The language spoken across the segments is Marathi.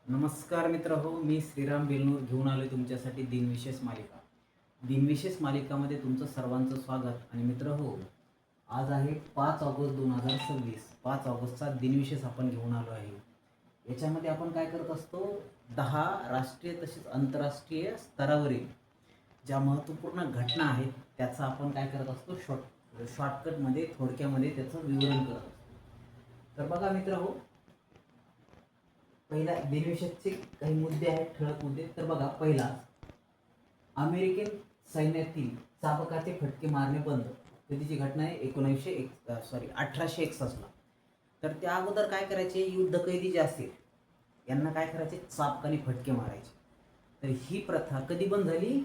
नमस्कार मित्र हो, मी श्रीराम बेलनूर घेऊन आलो तुमच्यासाठी दिनविशेष मालिका. दिनविशेष मालिकामध्ये तुमचं सर्वांचं स्वागत. आणि मित्र हो, आज आहे 5 ऑगस्ट 2026. 5 ऑगस्टचा दिनविशेष आपण घेऊन आलो आहे. याच्यामध्ये आपण काय करत असतो, 10 राष्ट्रीय तसेच आंतरराष्ट्रीय स्तरावरील ज्या महत्त्वपूर्ण घटना आहेत त्याचा आपण काय करत असतो, शॉर्टकटमध्ये थोडक्यामध्ये त्याचं विवरण करत असतो. तर बघा मित्र हो, पहिला दिनविशेषचे काही मुद्दे आहेत, ठळक मुद्दे. तर बघा, पहिला, अमेरिकन सैन्यातील चाबकाचे फटके मारणे बंद. कधीची घटना आहे? 1861ला. तर त्या अगोदर काय करायचे, युद्ध कैदी जे असतील यांना काय करायचे, चाबकाने फटके मारायचे. तर ही प्रथा कधी बंद झाली?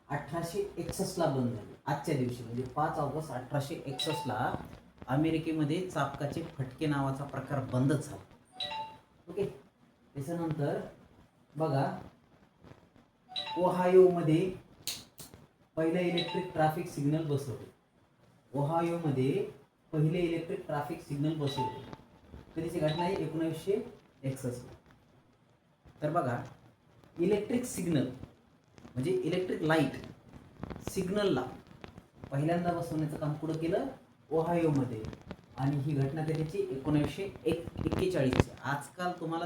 1861ला बंद झाली. आजच्या दिवशी म्हणजे 5 ऑगस्ट 1861ला अमेरिकेमध्ये चाबकाचे फटके नावाचा प्रकार बंदच झाला. ओके. त्याच्यानंतर बघा, ओहायोमध्ये पहिले इलेक्ट्रिक ट्रॅफिक सिग्नल बसवले. ओहायोमध्ये पहिले इलेक्ट्रिक ट्रॅफिक सिग्नल बसवले. कधीची घटना आहे? 1961. तर बघा, इलेक्ट्रिक सिग्नल म्हणजे इलेक्ट्रिक लाईट सिग्नलला पहिल्यांदा बसवण्याचं काम कुठं केलं? ओहायोमध्ये. आणि ही घटना कधीची? 1941. आजकाल तुम्हाला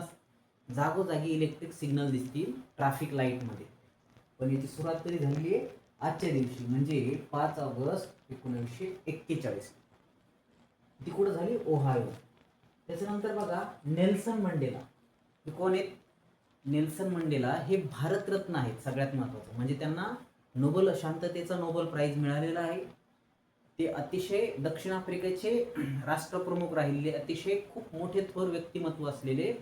जागोजागी इलेक्ट्रिक सिग्नल दिसतील ट्रॅफिक लाईटमध्ये, पण याची सुरुवात कधी झालेली आहे? आजच्या दिवशी म्हणजे 5 ऑगस्ट 1941. ती कुठं झाली? ओहायो. त्याच्यानंतर बघा, नेल्सन मंडेला. हे कोण आहेत? नेल्सन मंडेला हे भारतरत्न आहेत. सगळ्यात महत्त्वाचं म्हणजे त्यांना शांततेचा नोबेल प्राइज मिळालेला आहे. ते अतिशय दक्षिण आफ्रिकेचे राष्ट्रप्रमुख राहिलेले, अतिशय खूप मोठे थोर व्यक्तिमत्व असलेले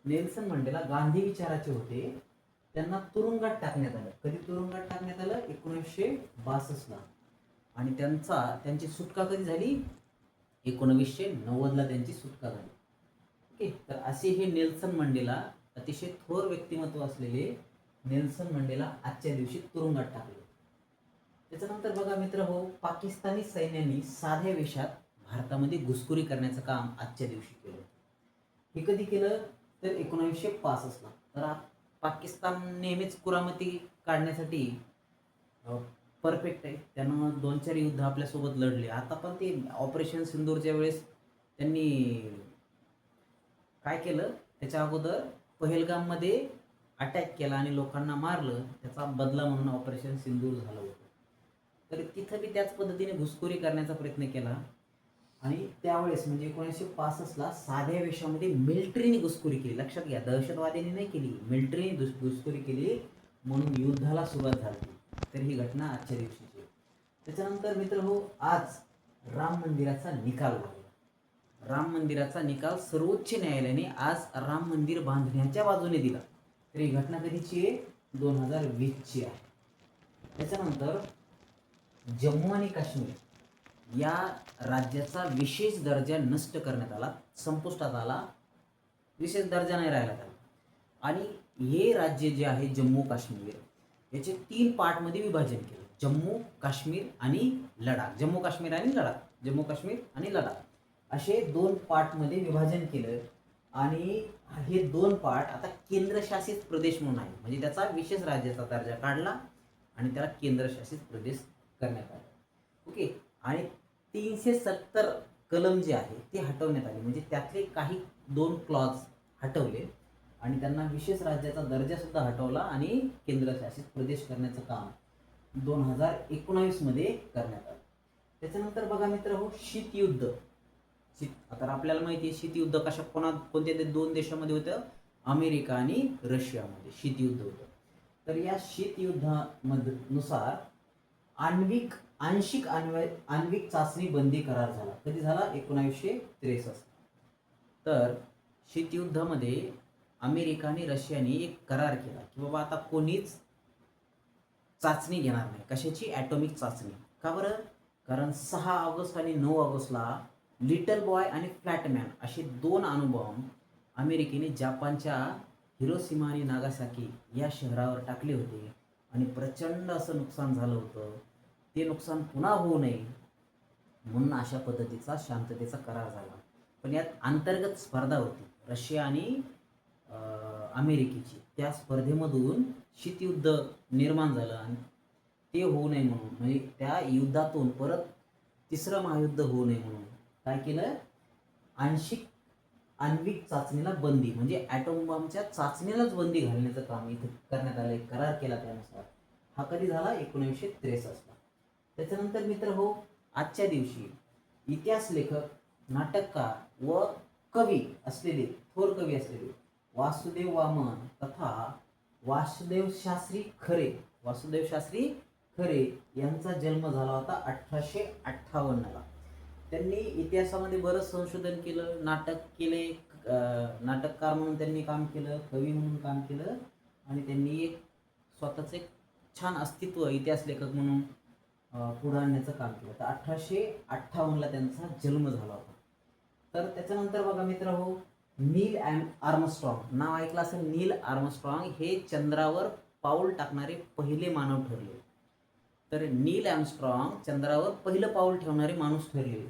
नेल्सन मंडेला गांधी विचाराचे होते. त्यांना तुरुंगात टाकण्यात आलं. कधी तुरुंगात टाकण्यात आलं? 1962ला. आणि त्यांची सुटका कधी झाली? 1990ला त्यांची सुटका झाली. ओके. तर असे हे नेल्सन मंडेला, अतिशय थोर व्यक्तिमत्व असलेले नेल्सन मंडेला आजच्या दिवशी तुरुंगात टाकले. त्याच्यानंतर बघा मित्र हो, पाकिस्तानी सैन्याने साध्या वेशात भारतामध्ये घुसखोरी करण्याचं काम आजच्या दिवशी केलं. हे कधी केलं? तर 1965ला. तर पाकिस्तान नेहमीच कुरामती काढण्यासाठी परफेक्ट आहे. त्यानं 2-4 युद्ध आपल्यासोबत लढले. आता पण ते ऑपरेशन सिंदूरच्या वेळेस त्यांनी काय केलं, त्याच्या अगोदर पहलगाममध्ये अटॅक केला आणि लोकांना मारलं. त्याचा बदला म्हणून ऑपरेशन सिंदूर झालं होतं. तर तिथं बी त्याच पद्धतीने घुसखोरी करण्याचा प्रयत्न केला. आणि त्यावेळेस म्हणजे 1965ला साध्या वेशामध्ये मिलिटरीने घुसखोरी केली. लक्षात घ्या, दहशतवाद्यांनी नाही केली, मिलिटरीने घुसखोरी केली, म्हणून युद्धाला सुरुवात झाली. तर ही घटना आजच्या दिवशीची. त्याच्यानंतर मित्र हो, आज राम मंदिराचा निकाल लागला. राम मंदिराचा निकाल सर्वोच्च न्यायालयाने आज राम मंदिर बांधण्याच्या बाजूने दिला. तर ही घटना कधीची आहे? 2020ची आहे. त्याच्यानंतर जम्मू आणि काश्मीर या राज्याचा विशेष दर्जा नष्ट करण्यात आला, संपुष्टात आला. विशेष दर्जा नाही राहिला त्याला. आणि हे राज्य जे आहे जम्मू काश्मीर, याचे 3 पार्टमध्ये विभाजन केलं. जम्मू काश्मीर आणि लडाख. जम्मू काश्मीर आणि लडाख. जम्मू काश्मीर आणि लडाख असे 2 पार्टमध्ये विभाजन केलं. आणि हे 2 पार्ट आता केंद्रशासित प्रदेश म्हणून आहे. म्हणजे त्याचा विशेष राज्याचा दर्जा काढला आणि त्याला केंद्रशासित प्रदेश करण्यात आलं. ओके. आणि 370 कलम जे आहे ते हटवण्यात आले. म्हणजे त्यातले काही 2 क्लॉज हटवले आणि त्यांना विशेष राज्याचा दर्जा सुद्धा हटवला आणि केंद्रशासित प्रदेश करण्याचं काम 2019 मध्ये करण्यात आलं. त्याच्यानंतर बघा मित्र हो, शीतयुद्ध. आता आपल्याला माहिती आहे शीतयुद्ध कोणत्या 2 देशामध्ये होतं? अमेरिका आणि रशियामध्ये शीतयुद्ध होतं. तर या शीतयुद्धानुसार आण्विक चाचणी बंदी करार झाला. कधी झाला? 1963. तर शीतयुद्धामध्ये अमेरिका आणि रशियाने एक करार केला की बाबा आता कोणीच चाचणी घेणार नाही. कशाची? ॲटॉमिक चाचणी. का बरं? कारण 6 ऑगस्ट आणि 9 ऑगस्टला लिटल बॉय आणि फ्लॅटमॅन असे 2 अणुबॉम्ब अमेरिकेने जपानच्या हिरोशिमा आणि नागासाकी या शहरावर टाकले होते. आणि प्रचंड असं नुकसान झालं होतं. ते नुकसान पुन्हा होऊ नये म्हणून अशा पद्धतीचा शांततेचा करार झाला. पण यात अंतर्गत स्पर्धा होती. रशिया आणि अमेरिकेची, त्या स्पर्धेमधून शीतयुद्ध निर्माण झालं आणि ते होऊ नये म्हणून, म्हणजे त्या युद्धातून परत तिसरं महायुद्ध होऊ नये म्हणून काय केलं, आण्विक चाचणीला बंदी, म्हणजे ॲटॉम बॉम्बच्या चाचणीलाच बंदी घालण्याचं काम इथे करण्यात आलं, करार केला त्यानुसार. हा कधी झाला, 1963ला. त्याच्यानंतर मित्र हो, आजच्या दिवशी इतिहास लेखक, नाटककार व कवी असलेले, थोर कवी असलेले वासुदेव वामन तथा वासुदेव शास्त्री खरे यांचा जन्म झाला होता 1858ला. त्यांनी इतिहासामध्ये बरंच संशोधन केलं, नाटक केले, नाटककार म्हणून त्यांनी काम केलं, कवी म्हणून काम केलं आणि त्यांनी एक स्वतःचं एक छान अस्तित्व इतिहास लेखक म्हणून पुढे आणण्याचं काम केलं. तर 1858ला त्यांचा जन्म झाला होता. तर त्याच्यानंतर बघा मित्र हो, नील आर्मस्ट्रॉंग नाव ऐकलं असेल. नील आर्मस्ट्रॉंग हे चंद्रावर पाऊल टाकणारे पहिले मानव ठरले. तर नील आर्मस्ट्रॉंग चंद्रावर पहिलं पाऊल ठेवणारे माणूस ठरले.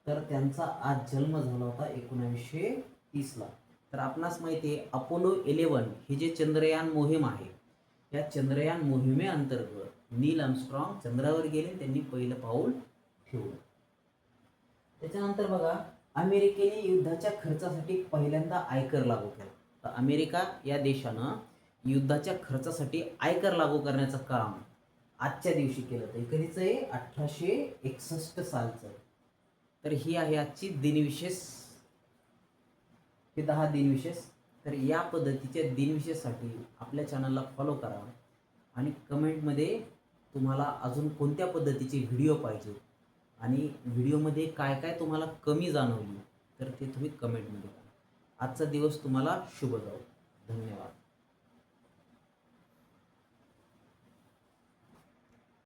तर त्यांचा आज जन्म झाला होता 1930ला. तर आपणास माहिती आहे, अपोलो 11 ही जे चंद्रयान मोहीम आहे, या चंद्रयान मोहिमेअंतर्गत नील आर्मस्ट्रॉंग चंद्रावर गेले, त्यांनी पहिलं पाऊल ठेवलं. त्याच्यानंतर बघा, अमेरिकेने युद्धाच्या खर्चासाठी पहिल्यांदा आयकर लागू केला. तर अमेरिका या देशानं युद्धाच्या खर्चासाठी आयकर लागू करण्याचं काम आजच्या दिवशी केलं. तर कधीच आहे, 1861 सालचं. तर ही आहे आजची दिनविशेष, हे 10 दिनविशेष. तर या पद्धतीच्या दिनविशेषसाठी आपल्या चॅनलला फॉलो करा आणि कमेंटमध्ये तुम्हाला अजून कोणत्या पद्धतीचे व्हिडिओ पाहिजे आणि व्हिडिओमध्ये काय काय तुम्हाला कमी जाणवली तर ते तुम्ही कमेंटमध्ये करा. आजचा दिवस तुम्हाला शुभ जाओ. धन्यवाद.